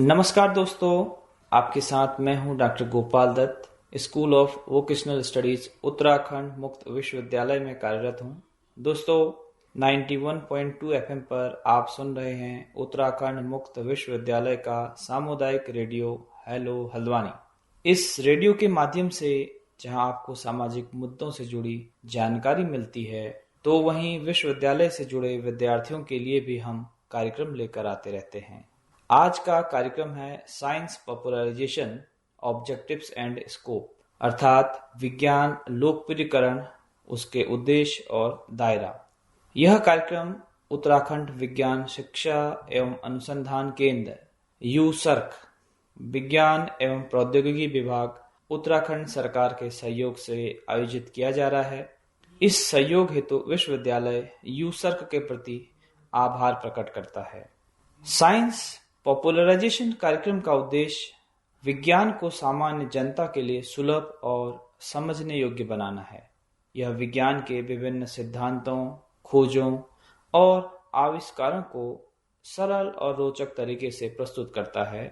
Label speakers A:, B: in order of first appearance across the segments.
A: नमस्कार दोस्तों, आपके साथ मैं हूं doctor Gopal Dutt, school of vocational studies Uttarakhand Mukt Vishwavidyalaya में कार्यरत हूं। दोस्तों, 91.2 एफएम पर आप सुन रहे हैं उत्तराखंड मुक्त विश्वविद्यालय का सामुदायिक रेडियो हेलो हल्द्वानी। इस रेडियो के माध्यम से जहां आपको सामाजिक मुद्दों से जुड़ी जानकारी मिलती है, तो वहीं विश्वविद्यालय से जुड़े विद्यार्थियों के लिए भी हम कार्यक्रम लेकर आते रहते हैं। आज का कार्यक्रम है science popularisation, objectives and scope, अर्थात विज्ञान लोकप्रियकरण, उसके उद्देश्य और दायरा। यह कार्यक्रम उत्तराखंड विज्ञान शिक्षा एवं अनुसंधान केंद्र यूसर्क, विज्ञान एवं प्रौद्योगिकी विभाग, उत्तराखंड सरकार के सहयोग से आयोजित किया जा रहा है। इस सहयोग हेतु विश्वविद्यालय यूसर्क के प्रति आभार प्रकट करता है। साइंस पॉपुलराइजेशन कार्यक्रम का उद्देश्य विज्ञान को सामान्य जनता के लिए सुलभ और समझने योग्य बनाना है। यह विज्ञान के विभिन्न सिद्धांतों, खोजों और आविष्कारों को सरल और रोचक तरीके से प्रस्तुत करता है,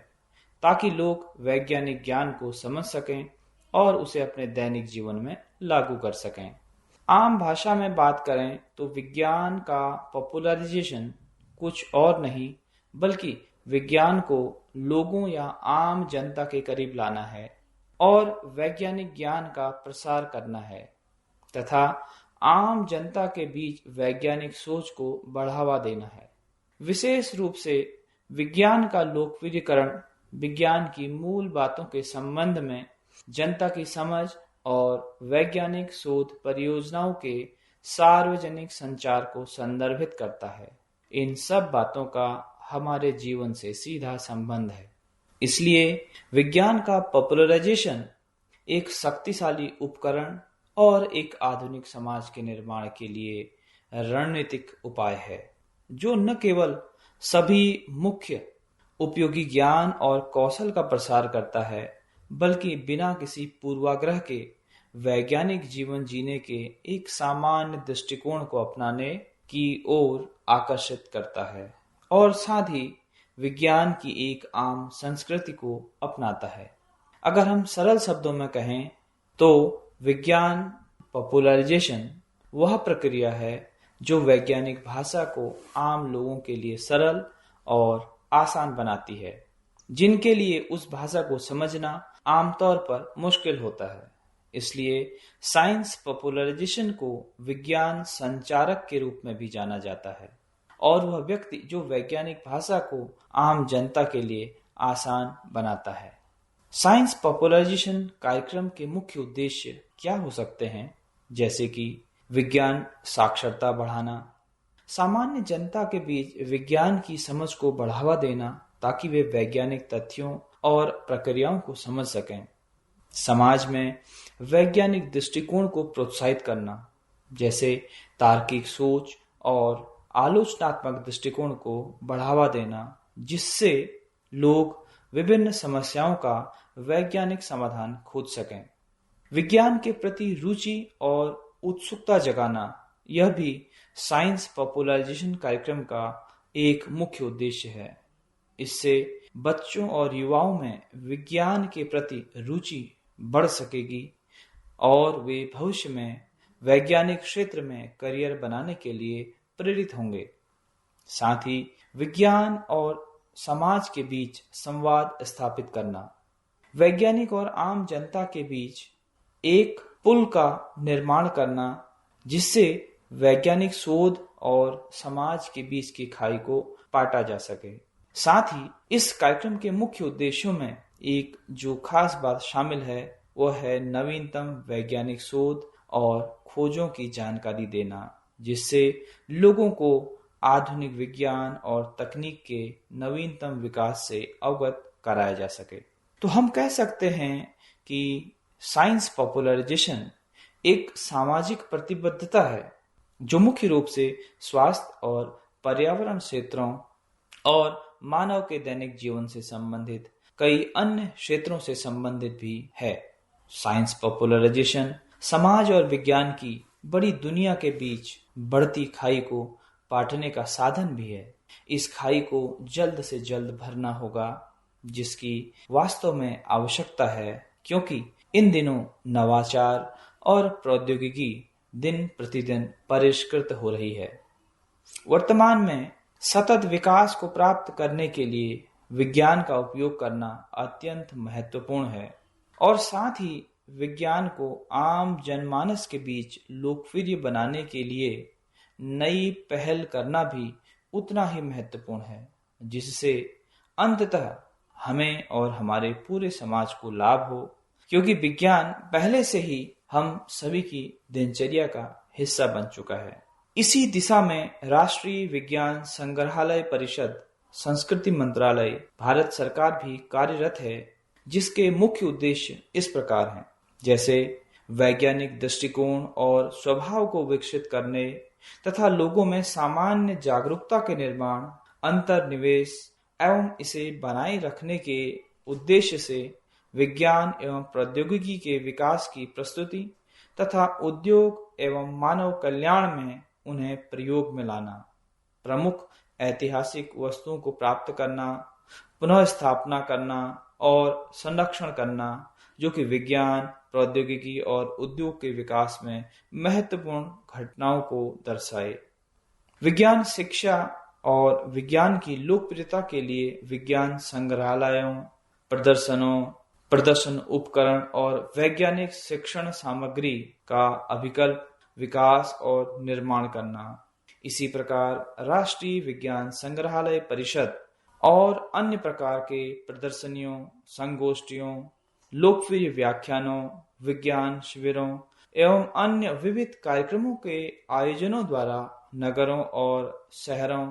A: ताकि लोग वैज्ञानिक ज्ञान को समझ सकें और उसे अपने दैनिक जीवन में लागू कर सकें। आम भाषा में बात करें तो विज्ञान का पॉपुलराइजेशन कुछ और नहीं बल्कि विज्ञान को लोगों या आम जनता के करीब लाना है और वैज्ञानिक ज्ञान का प्रसार करना है तथा आम जनता के बीच वैज्ञानिक सोच को बढ़ावा देना है। विशेष रूप से विज्ञान का लोकप्रियकरण विज्ञान की मूल बातों के संबंध में जनता की समझ और वैज्ञानिक शोध परियोजनाओं के सार्वजनिक संचार को संदर्भित करता है। इन सब बातों का हमारे जीवन से सीधा संबंध है। इसलिए विज्ञान का पॉपुलराइजेशन एक शक्तिशाली उपकरण और एक आधुनिक समाज के निर्माण के लिए रणनीतिक उपाय है, जो न केवल सभी मुख्य उपयोगी ज्ञान और कौशल का प्रसार करता है, बल्कि बिना किसी पूर्वाग्रह के वैज्ञानिक जीवन जीने के एक सामान्य दृष्टिकोण को अपनाने की ओर आकर्षित करता है और साथ ही विज्ञान की एक आम संस्कृति को अपनाता है। अगर हम सरल शब्दों में कहें तो विज्ञान पॉपुलराइजेशन वह प्रक्रिया है जो वैज्ञानिक भाषा को आम लोगों के लिए सरल और आसान बनाती है, जिनके लिए उस भाषा को समझना आमतौर पर मुश्किल होता है। इसलिए साइंस पॉपुलराइजेशन को विज्ञान संचारक के रूप में भी जाना जाता है और वह व्यक्ति जो वैज्ञानिक भाषा को आम जनता के लिए आसान बनाता है। साइंस पॉपुलराइजेशन कार्यक्रम के मुख्य उद्देश्य क्या हो सकते हैं, जैसे कि विज्ञान साक्षरता बढ़ाना, सामान्य जनता के बीच विज्ञान की समझ को बढ़ावा देना ताकि वे वैज्ञानिक तथ्यों और प्रक्रियाओं को समझ सकें, समाज में वैज्ञानिक दृष्टिकोण को प्रोत्साहित करना, जैसे तार्किक सोच और आलोचनात्मक दृष्टिकोण को बढ़ावा देना, जिससे लोग विभिन्न समस्याओं का वैज्ञानिक समाधान खोज सकें। विज्ञान के प्रति रुचि और उत्सुकता जगाना, यह भी साइंस पॉपुलराइजेशन कार्यक्रम का एक मुख्य उद्देश्य है। इससे बच्चों और युवाओं में विज्ञान के प्रति रुचि बढ़ सकेगी और वे भविष्य में वैज्ञानिक क्षेत्र में करियर बनाने के लिए प्रेरित होंगे। साथ ही विज्ञान और समाज के बीच संवाद स्थापित करना, वैज्ञानिक और आम जनता के बीच एक पुल का निर्माण करना, जिससे वैज्ञानिक शोध और समाज के बीच की खाई को पाटा जा सके। साथ ही इस कार्यक्रम के मुख्य उद्देश्यों में एक जो खास बात शामिल है, वह है नवीनतम वैज्ञानिक शोध और खोजों की जानकारी देना, जिससे लोगों को आधुनिक विज्ञान और तकनीक के नवीनतम विकास से अवगत कराया जा सके। तो हम कह सकते हैं कि साइंस पॉपुलराइजेशन एक सामाजिक प्रतिबद्धता है, जो मुख्य रूप से स्वास्थ्य और पर्यावरण क्षेत्रों और मानव के दैनिक जीवन से संबंधित कई अन्य क्षेत्रों से संबंधित भी है। साइंस पॉपुलराइजेशन समाज और विज्ञान की बड़ी दुनिया के बीच बढ़ती खाई को पाटने का साधन भी है। इस खाई को जल्द से जल्द भरना होगा जिसकी वास्तव में आवश्यकता है, क्योंकि इन दिनों नवाचार और प्रौद्योगिकी दिन प्रतिदिन परिष्कृत हो रही है। वर्तमान में सतत विकास को प्राप्त करने के लिए विज्ञान का उपयोग करना अत्यंत महत्वपूर्ण है और साथ ही विज्ञान को आम जनमानस के बीच लोकप्रिय बनाने के लिए नई पहल करना भी उतना ही महत्वपूर्ण है, जिससे अंततः हमें और हमारे पूरे समाज को लाभ हो, क्योंकि विज्ञान पहले से ही हम सभी की दिनचर्या का हिस्सा बन चुका है। इसी दिशा में राष्ट्रीय विज्ञान संग्रहालय परिषद, संस्कृति मंत्रालय, भारत सरकार भी कार्यरत है, जिसके मुख्य उद्देश्य इस प्रकार हैं, जैसे वैज्ञानिक दृष्टिकोण और स्वभाव को विकसित करने तथा लोगों में सामान्य जागरूकता के निर्माण, अंतर्निवेश एवं इसे बनाए रखने के उद्देश्य से विज्ञान एवं प्रौद्योगिकी के विकास की प्रस्तुति तथा उद्योग एवं मानव कल्याण में उन्हें प्रयोग में लाना, प्रमुख ऐतिहासिक वस्तुओं को प्राप्त करना, पुनः स्थापना करना और संरक्षण करना, जो कि विज्ञान, प्रौद्योगिकी और उद्योग के विकास में महत्वपूर्ण घटनाओं को दर्शाए। विज्ञान शिक्षा और विज्ञान की लोकप्रियता के लिए विज्ञान संग्रहालयों, प्रदर्शन उपकरण और वैज्ञानिक शिक्षण सामग्री का अभिकल्प, विकास और निर्माण करना। इसी प्रकार राष्ट्रीय विज्ञान संग्रहालय परिषद और अन्य प्रकार के प्रदर्शनियों, संगोष्ठियों, लोकप्रिय व्याख्यानों, विज्ञान शिविरों एवं अन्य विविध कार्यक्रमों के आयोजनों द्वारा नगरों और शहरों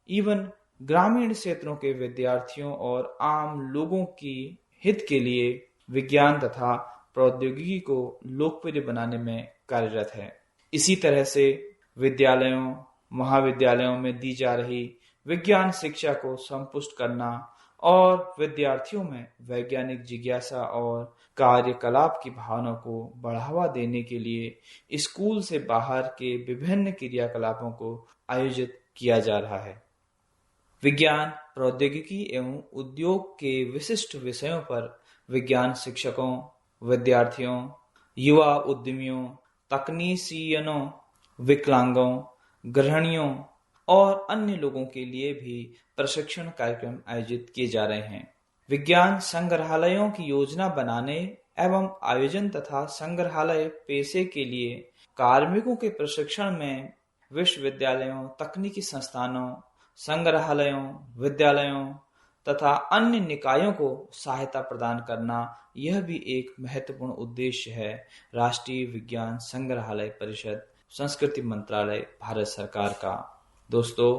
A: एवं ग्रामीण क्षेत्रों के विद्यार्थियों और आम लोगों की हित के लिए विज्ञान तथा प्रौद्योगिकी को लोकप्रिय बनाने में कार्यरत है। इसी तरह से विद्यालयों, महाविद्यालयों में दी जा रही विज्ञान शिक्षा को संपुष्ट करना और विद्यार्थियों में वैज्ञानिक जिज्ञासा और कार्यकलाप की भावना को बढ़ावा देने के लिए स्कूल से बाहर के विभिन्न क्रियाकलापों को आयोजित किया जा रहा है। विज्ञान, प्रौद्योगिकी एवं उद्योग के विशिष्ट विषयों पर विज्ञान शिक्षकों, विद्यार्थियों, युवा उद्यमियों, तकनीशियनों, विकलांगों, गृहिणियों और अन्य लोगों के लिए भी प्रशिक्षण कार्यक्रम आयोजित किए जा रहे हैं। विज्ञान संग्रहालयों की योजना बनाने एवं आयोजन तथा संग्रहालय पेशे के लिए कार्मिकों के प्रशिक्षण में विश्वविद्यालयों, तकनीकी संस्थानों, संग्रहालयों, विद्यालयों तथा अन्य निकायों को सहायता प्रदान करना, यह भी एक महत्वपूर्ण उद्देश्य है राष्ट्रीय विज्ञान संग्रहालय परिषद, संस्कृति मंत्रालय, भारत सरकार का। दोस्तों,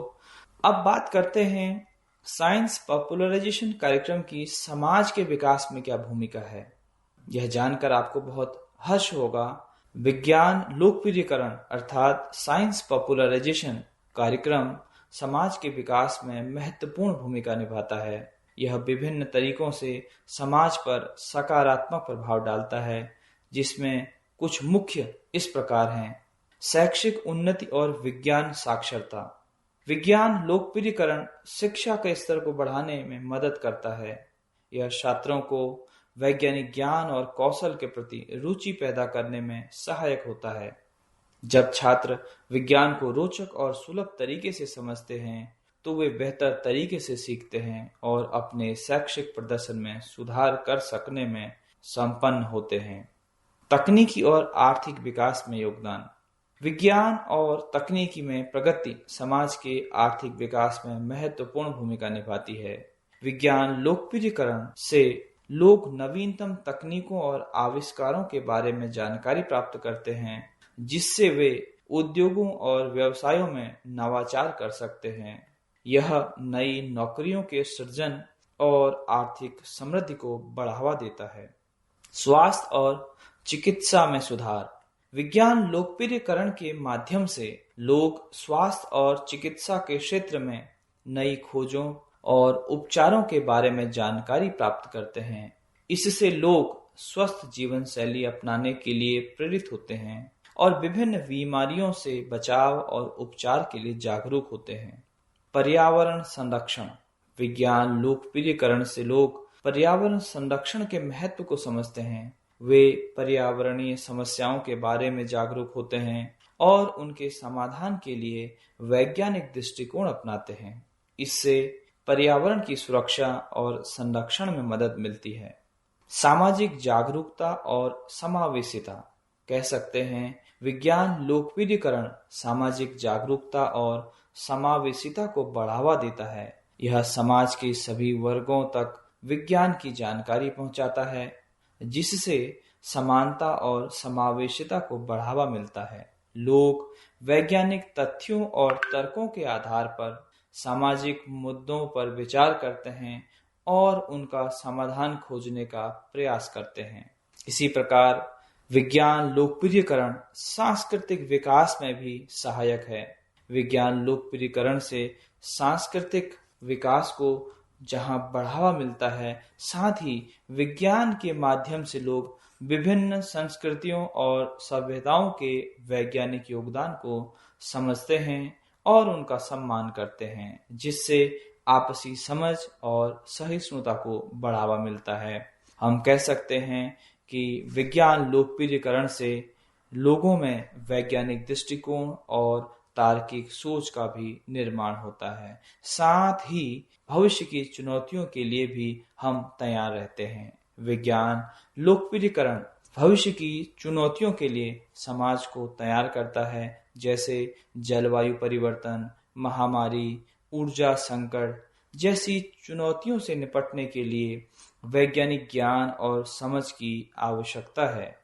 A: अब बात करते हैं साइंस पॉपुलराइजेशन कार्यक्रम की समाज के विकास में क्या भूमिका है। यह जानकर आपको बहुत हर्ष होगा। विज्ञान लोकप्रियकरण अर्थात साइंस पॉपुलराइजेशन कार्यक्रम समाज के विकास में महत्वपूर्ण भूमिका निभाता है। यह विभिन्न तरीकों से समाज पर सकारात्मक प्रभाव डालता है, जिसमें कुछ मुख्य इस प्रकार हैं। शैक्षिक उन्नति और विज्ञान साक्षरता। विज्ञान लोकप्रियकरण शिक्षा के स्तर को बढ़ाने में मदद करता है। यह छात्रों को वैज्ञानिक ज्ञान और कौशल के प्रति रुचि पैदा करने में सहायक होता है। जब छात्र विज्ञान को रोचक और सुलभ तरीके से समझते हैं, तो वे बेहतर तरीके से सीखते हैं और अपने शैक्षिक प्रदर्शन में सुधार कर सकने में संपन्न होते हैं। तकनीकी और आर्थिक विकास में योगदान। विज्ञान और तकनीकी में प्रगति समाज के आर्थिक विकास में महत्वपूर्ण भूमिका निभाती है। विज्ञान लोकप्रियकरण से लोग नवीनतम तकनीकों और आविष्कारों के बारे में जानकारी प्राप्त करते हैं, जिससे वे उद्योगों और व्यवसायों में नवाचार कर सकते हैं। यह नई नौकरियों के सृजन और आर्थिक समृद्धि को बढ़ावा देता है। स्वास्थ्य और चिकित्सा में सुधार। विज्ञान लोकप्रियकरण के माध्यम से लोग स्वास्थ्य और चिकित्सा के क्षेत्र में नई खोजों और उपचारों के बारे में जानकारी प्राप्त करते हैं। इससे लोग स्वस्थ जीवन शैली अपनाने के लिए प्रेरित होते हैं और विभिन्न बीमारियों से बचाव और उपचार के लिए जागरूक होते हैं। पर्यावरण संरक्षण। विज्ञान लोकप्रियकरण से लोग पर्यावरण संरक्षण के महत्व को समझते हैं। वे पर्यावरणीय समस्याओं के बारे में जागरूक होते हैं और उनके समाधान के लिए वैज्ञानिक दृष्टिकोण अपनाते हैं। इससे पर्यावरण की सुरक्षा और संरक्षण में मदद मिलती है। सामाजिक जागरूकता और समावेशिता, कह सकते हैं विज्ञान लोकप्रियकरण सामाजिक जागरूकता और समावेशिता को बढ़ावा देता है। यह समाज के सभी वर्गों तक विज्ञान की जानकारी पहुंचाता है, जिससे समानता और समावेशिता को बढ़ावा मिलता है। लोग वैज्ञानिक तथ्यों और तर्कों के आधार पर सामाजिक मुद्दों पर विचार करते हैं और उनका समाधान खोजने का प्रयास करते हैं। इसी प्रकार विज्ञान लोकप्रियकरण सांस्कृतिक विकास में भी सहायक है। विज्ञान लोकप्रियकरण से सांस्कृतिक विकास को जहां बढ़ावा मिलता है, साथ ही विज्ञान के माध्यम से लोग विभिन्न संस्कृतियों और सभ्यताओं के वैज्ञानिक योगदान को समझते हैं और उनका सम्मान करते हैं, जिससे आपसी समझ और सहिष्णुता को बढ़ावा मिलता है। हम कह सकते हैं कि विज्ञान लोकप्रियकरण से लोगों में वैज्ञानिक दृष्टिकोण और तार्किक सोच का भी निर्माण होता है। साथ ही भविष्य की चुनौतियों के लिए भी हम तैयार रहते हैं। विज्ञान लोकप्रियकरण भविष्य की चुनौतियों के लिए समाज को तैयार करता है, जैसे जलवायु परिवर्तन, महामारी, ऊर्जा संकट जैसी चुनौतियों से निपटने के लिए वैज्ञानिक ज्ञान और समझ की आवश्यकता है।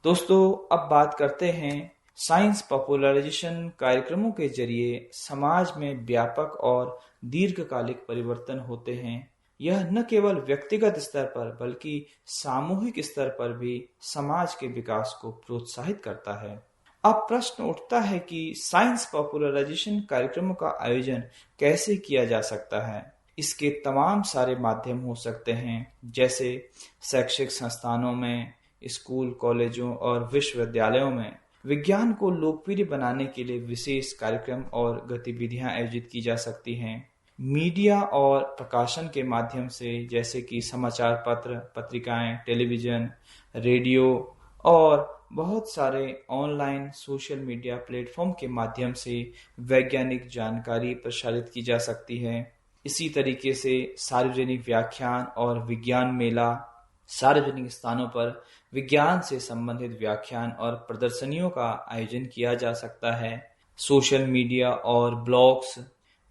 A: दोस्तों, अब बात करते हैं साइंस पॉपुलराइजेशन कार्यक्रमों के जरिए समाज में व्यापक और दीर्घकालिक परिवर्तन होते हैं। यह न केवल व्यक्तिगत स्तर पर बल्कि सामूहिक स्तर पर भी समाज के विकास को प्रोत्साहित करता है। अब प्रश्न उठता है कि साइंस पॉपुलराइजेशन कार्यक्रमों का आयोजन कैसे किया जा सकता है। इसके तमाम सारे माध्यम हो सकते हैं, जैसे शैक्षिक संस्थानों में, स्कूल, कॉलेजों और विश्वविद्यालयों में विज्ञान को लोकप्रिय बनाने के लिए विशेष कार्यक्रम और गतिविधियां आयोजित की जा सकती हैं। मीडिया और प्रकाशन के माध्यम से, जैसे कि समाचार पत्र, पत्रिकाएं, टेलीविजन, रेडियो और बहुत सारे ऑनलाइन सोशल मीडिया प्लेटफॉर्म के माध्यम से वैज्ञानिक जानकारी प्रसारित की जा सकती है। इसी तरीके से सार्वजनिक व्याख्यान और विज्ञान मेला, सार्वजनिक स्थानों पर विज्ञान से संबंधित व्याख्यान और प्रदर्शनियों का आयोजन किया जा सकता है। सोशल मीडिया और ब्लॉग्स,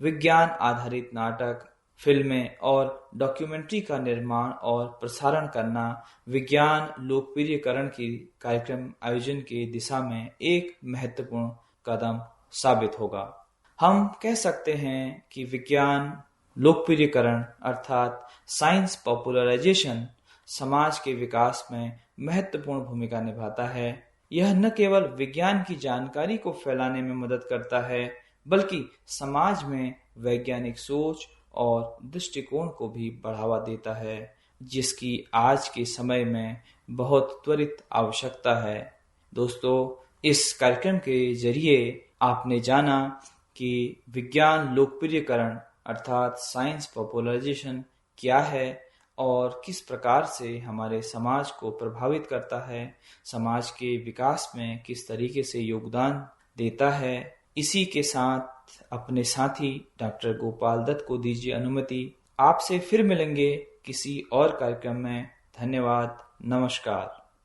A: विज्ञान आधारित नाटक, फिल्में और डॉक्यूमेंट्री का निर्माण और प्रसारण करना विज्ञान लोकप्रियकरण के कार्यक्रम आयोजन की दिशा में एक महत्वपूर्ण कदम साबित होगा। हम कह सकते हैं कि विज्ञान लोकप्रियकरण अर्थात साइंस पॉपुलराइजेशन समाज के विकास में महत्वपूर्ण भूमिका निभाता है। यह न केवल विज्ञान की जानकारी को फैलाने में मदद करता है, बल्कि समाज में वैज्ञानिक सोच और दृष्टिकोण को भी बढ़ावा देता है, जिसकी आज के समय में बहुत त्वरित आवश्यकता है। दोस्तों, इस कार्यक्रम के जरिए आपने जाना कि विज्ञान लोकप्रियकरण अर्थात साइंस पॉपुलराइजेशन क्या है और किस प्रकार से हमारे समाज को प्रभावित करता है, समाज के विकास में किस तरीके से योगदान देता है। इसी के साथ अपने साथी डॉक्टर गोपाल दत्त को दीजिए अनुमति। आपसे फिर मिलेंगे किसी और कार्यक्रम में। धन्यवाद। नमस्कार।